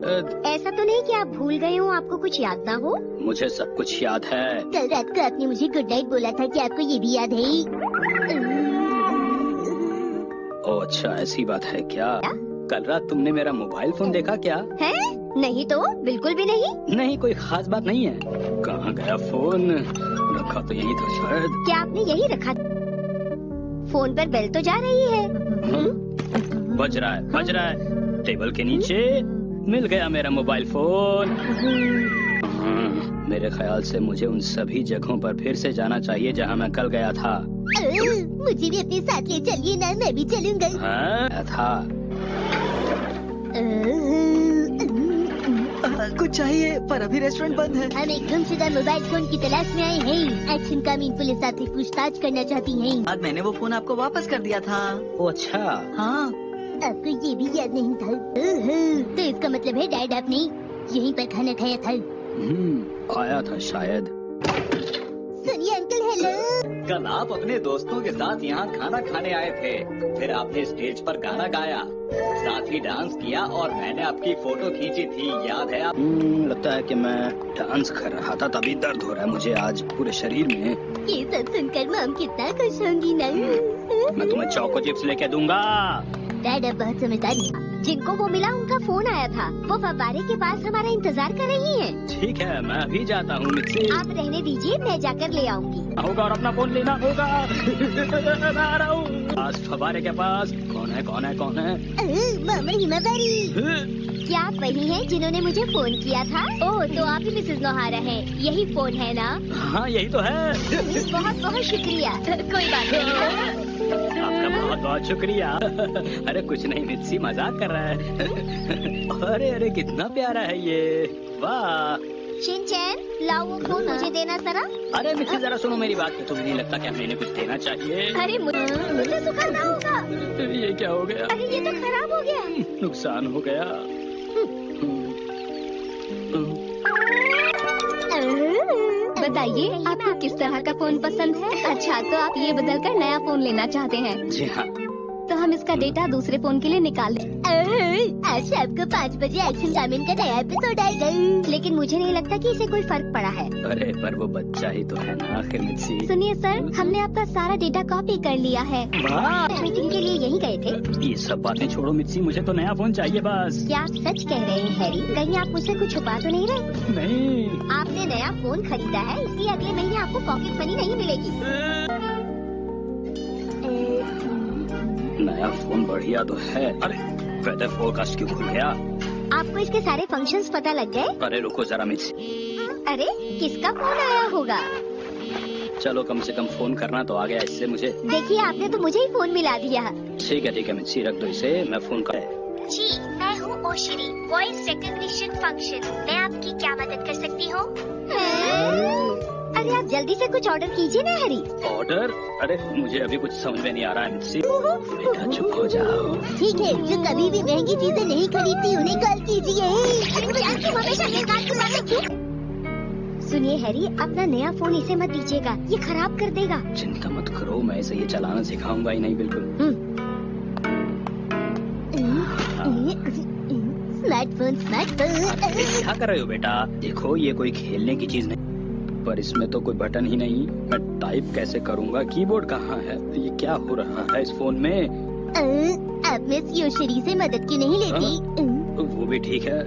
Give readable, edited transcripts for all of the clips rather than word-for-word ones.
ऐसा तो नहीं कि आप भूल गए हो, आपको कुछ याद ना हो? मुझे सब कुछ याद है। कल रात को आपने मुझे गुड नाइट बोला था, कि आपको ये भी याद है? ओह अच्छा, ऐसी बात है क्या? कल रात तुमने मेरा मोबाइल फोन देखा क्या? है? नहीं तो, बिल्कुल भी नहीं। नहीं, कोई खास बात नहीं है। कहाँ गया फोन? रखा तो यही था शायद। क्या आपने यही रखा? फोन पर बेल तो जा रही है। बज रहा है, बज रहा है। टेबल के नीचे मिल गया मेरा मोबाइल फोन। मेरे ख्याल से मुझे उन सभी जगहों पर फिर से जाना चाहिए जहां मैं कल गया था। मुझे भी अपने साथ ले चलिए ना, मैं भी चलूंगा। हाँ था। कुछ चाहिए पर अभी रेस्टोरेंट बंद है। हम एक गुमशुदा मोबाइल फोन की तलाश में आए हैं। एक्शन कामीन पुलिस आपसे पूछताछ करना चाहती है। आज मैंने वो फोन आपको वापस कर दिया था। ओ अच्छा। हाँ। आपको ये भी याद नहीं था? तो इसका मतलब है डैड आपने यहीं पर खाना खाया था? आया था शायद। सुनिए अंकल, हेलो। कल आप अपने दोस्तों के साथ यहाँ खाना खाने आए थे, फिर आपने स्टेज पर गाना गाया, साथ ही डांस किया और मैंने आपकी फोटो खींची थी, याद है आप? लगता है कि मैं डांस कर रहा था, तभी दर्द हो रहा है मुझे आज पूरे शरीर में। ये सब सुनकर मम कितना खुश होंगी ना। मैं तुम्हें चौको चिप्स लेके दूंगा। डैड अब बहुत समझदार है। जिनको वो मिला उनका फोन आया था, वो फव्वारे के पास हमारा इंतजार कर रही हैं। ठीक है, मैं अभी जाता हूँ मिक्सी। आप रहने दीजिए, मैं जाकर ले आऊंगी। होगा और अपना फोन लेना होगा। मैं आ रहा हूँ। पास फव्वारे के पास। कौन है कौन है कौन है? मामा हिमावरी। क्या आप वही हैं जिन्होंने मुझे फोन किया था? ओह, तो आप ही मिसेज नोहारा हैं। यही फोन है ना? हाँ यही तो है। बहुत बहुत शुक्रिया। कोई बात नहीं। आपका बहुत बहुत शुक्रिया। अरे कुछ नहीं, मिक्सी मजाक कर रहा है। अरे अरे कितना प्यारा है ये, वाह। शिनचैन, लाओ वो फोन मुझे देना जरा। अरे मिक्सी जरा सुनो मेरी बात, तुम्हें नहीं लगता कि हमें इन्हें कुछ देना चाहिए? अरे मुझे तो करना होगा। ये क्या हो गया? अरे ये तो खराब हो गया। नुकसान हो गया। बताइए आपको किस तरह का फोन पसंद है? अच्छा, तो आप ये बदल कर नया फोन लेना चाहते हैं? जी हाँ। तो हम इसका डेटा दूसरे फोन के लिए निकाल दें। आज शाम को 5 बजे एक्शन कामीन का नया एपिसोड आएगा, लेकिन मुझे नहीं लगता कि इसे कोई फर्क पड़ा है। अरे पर वो बच्चा ही तो है ना आखिर मिक्सी। सुनिए सर, हमने आपका सारा डेटा कॉपी कर लिया है। मीटिंग के लिए यहीं गए थे? ये सब बातें छोड़ो मिक्सी, मुझे तो नया फोन चाहिए बस। क्या आप सच कह रहे हैं हैरी? कहीं आप मुझसे कुछ छुपा तो नहीं रहे? नहीं। आपने नया फोन खरीदा है, इसलिए अगले महीने आपको पॉकेट मनी नहीं मिलेगी। नया फोन बढ़िया तो है। अरे वेदर फोरकास्ट क्यों खुल गया? आपको इसके सारे फंक्शंस पता लग गए? अरे रुको जरा मिक्सी। अरे किसका फोन आया होगा? चलो कम से कम फोन करना तो आ गया इससे मुझे। देखिए आपने तो मुझे ही फोन मिला दिया। ठीक है मिक्सी, रख दो इसे, मैं फोन कर। जी मैं हूँ ओशिरी, वॉइस रिकॉग्निशन फंक्शन। मैं आपकी क्या मदद कर सकती हूँ? अरे आप जल्दी से कुछ ऑर्डर कीजिए ना हैरी। ऑर्डर? अरे मुझे अभी कुछ समझ में नहीं आ रहा है मिक्सी। बेटा चुप हो जाओ। ठीक है, जो कभी भी महंगी चीजें नहीं खरीदती उन्हें कॉल कीजिए। सुनिए हैरी, अपना नया फोन इसे मत दीजिएगा, ये खराब कर देगा। चिंता मत करो, मैं इसे ये चलाना सिखाऊंगा ही नहीं बिल्कुल। स्मार्टफोन क्या कर रहे हो बेटा? देखो ये कोई खेलने की चीज नहीं, पर इसमें तो कोई बटन ही नहीं। मैं टाइप कैसे करूंगा? कीबोर्ड कहाँ है? ये क्या हो रहा है इस फोन में? आप मिस योशिरी से मदद क्यों नहीं लेती? वो भी ठीक है।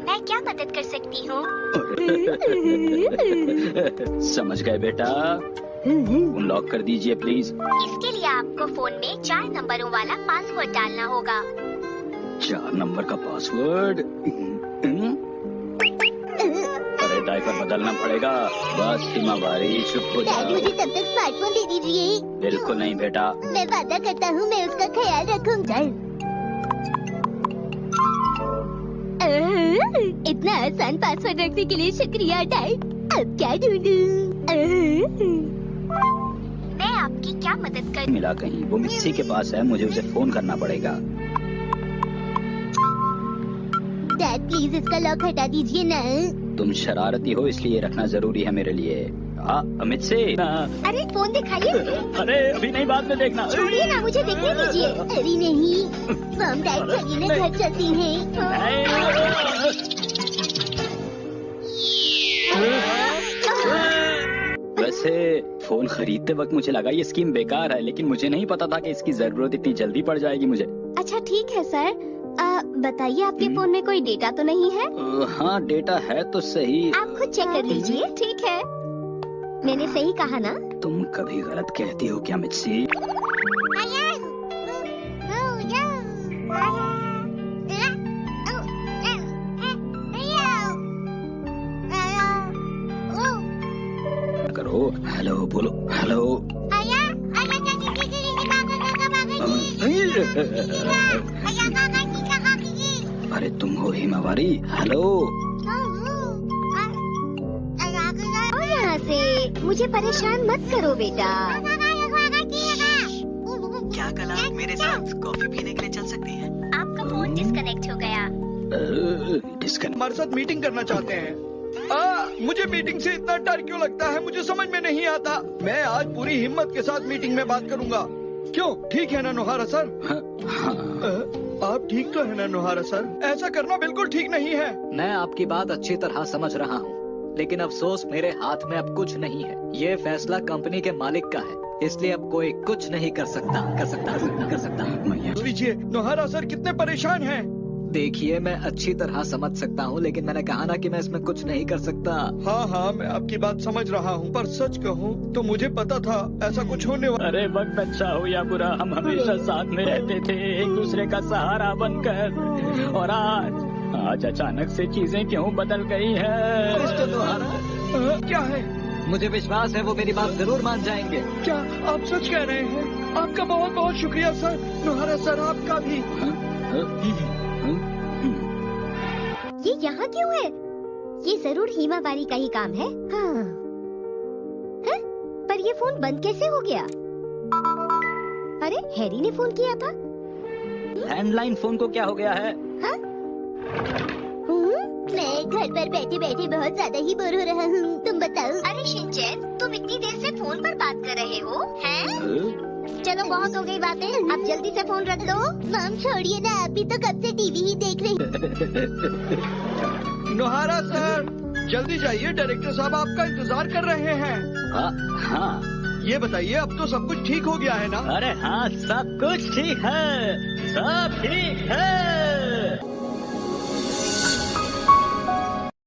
मैं क्या मदद कर सकती हूँ? समझ गए बेटा, अनलॉक कर दीजिए प्लीज। इसके लिए आपको फोन में 4 नंबरों वाला पासवर्ड डालना होगा। 4 नंबर का पासवर्ड? अरे डायपर बदलना पड़ेगा। बस हिमावरी चुप हो जाओ। मुझे तब तक स्मार्टफोन दे दीजिए। बिल्कुल नहीं बेटा। मैं वादा करता हूँ मैं उसका ख्याल रखूंगा। इतना आसान पासवर्ड रखने के लिए शुक्रिया डैड। अब क्या ढूंढूं? मैं आपकी क्या मदद कर? मिला कहीं, वो मिक्सी के पास है, मुझे उसे फोन करना पड़ेगा। डैड प्लीज इसका लॉक हटा दीजिए ना। तुम शरारती हो इसलिए रखना जरूरी है मेरे लिए। अमित से अरे फोन दिखाइए। अरे अभी नहीं, बाद में देखना। छोड़िए ना, मुझे देखने दीजिए। अरे नहीं, मॉम डैड चलिए ना, घर चलती हैं। वैसे फोन खरीदते वक्त मुझे लगा ये स्कीम बेकार है, लेकिन मुझे नहीं पता था कि इसकी जरूरत इतनी जल्दी पड़ जाएगी मुझे। अच्छा ठीक है सर, बताइए आपके फोन में कोई डेटा तो नहीं है? हाँ डेटा है तो सही। आप खुद चेक कर लीजिए। ठीक है। मैंने सही कहा ना? तुम कभी गलत कहती हो क्या मिर्ची? करो हेलो, बोलो हेलो। अरे तुम हो हिमावारी, हेलो। यहाँ से मुझे परेशान मत करो बेटा। क्या कल आप मेरे साथ कॉफी पीने के लिए चल सकती हैं? आपका फोन डिस्कनेक्ट हो गया। डिस्कनेक्ट। हमारे साथ मीटिंग करना चाहते हैं। मुझे मीटिंग से इतना डर क्यों लगता है, मुझे समझ में नहीं आता। मैं आज पूरी हिम्मत के साथ मीटिंग में बात करूंगा। क्यों, ठीक है ना नोहारा सर? आप ठीक तो है ना नोहारा सर? ऐसा करना बिल्कुल ठीक नहीं है। मैं आपकी बात अच्छी तरह समझ रहा हूँ, लेकिन अफसोस मेरे हाथ में अब कुछ नहीं है। ये फैसला कंपनी के मालिक का है, इसलिए अब कोई कुछ नहीं कर सकता। लीजिए, नोहारा सर कितने परेशान हैं। देखिए, मैं अच्छी तरह समझ सकता हूँ, लेकिन मैंने कहा ना कि मैं इसमें कुछ नहीं कर सकता। हाँ, मैं आपकी बात समझ रहा हूँ, पर सच कहूँ तो मुझे पता था ऐसा कुछ होने वाला। अरे वक्त अच्छा हो या बुरा, हम हमेशा साथ में रहते थे, एक दूसरे का सहारा बनकर। और आज अचानक से चीजें क्यों बदल गई है? मिस्टर नोहारा, क्या है? मुझे विश्वास है वो मेरी बात जरूर मान जाएंगे। क्या आप सच कह रहे हैं? आपका बहुत बहुत शुक्रिया सर। नोहारा सर आपका भी। ये यहाँ क्यों है? ये जरूर हिमावारी का ही काम है। हाँ। हैं? पर ये फोन बंद कैसे हो गया? अरे हैरी ने फोन किया था। लैंडलाइन फोन को क्या हो गया है? हाँ? मैं घर पर बैठे बैठे बहुत ज्यादा ही बोर हो रहा हूँ, तुम बताओ। अरे शिनचैन, तुम इतनी देर से फोन पर बात कर रहे हो हैं? चलो बहुत हो गई बातें, अब जल्दी से फोन रख दो। मॉम छोड़िए ना, अभी तो कब से टीवी ही देख रही। नोहारा सर जल्दी जाइए, डायरेक्टर साहब आपका इंतजार कर रहे हैं। हाँ। ये बताइए, अब तो सब कुछ ठीक हो गया है ना? अरे हाँ, सब कुछ ठीक है, सब ठीक है।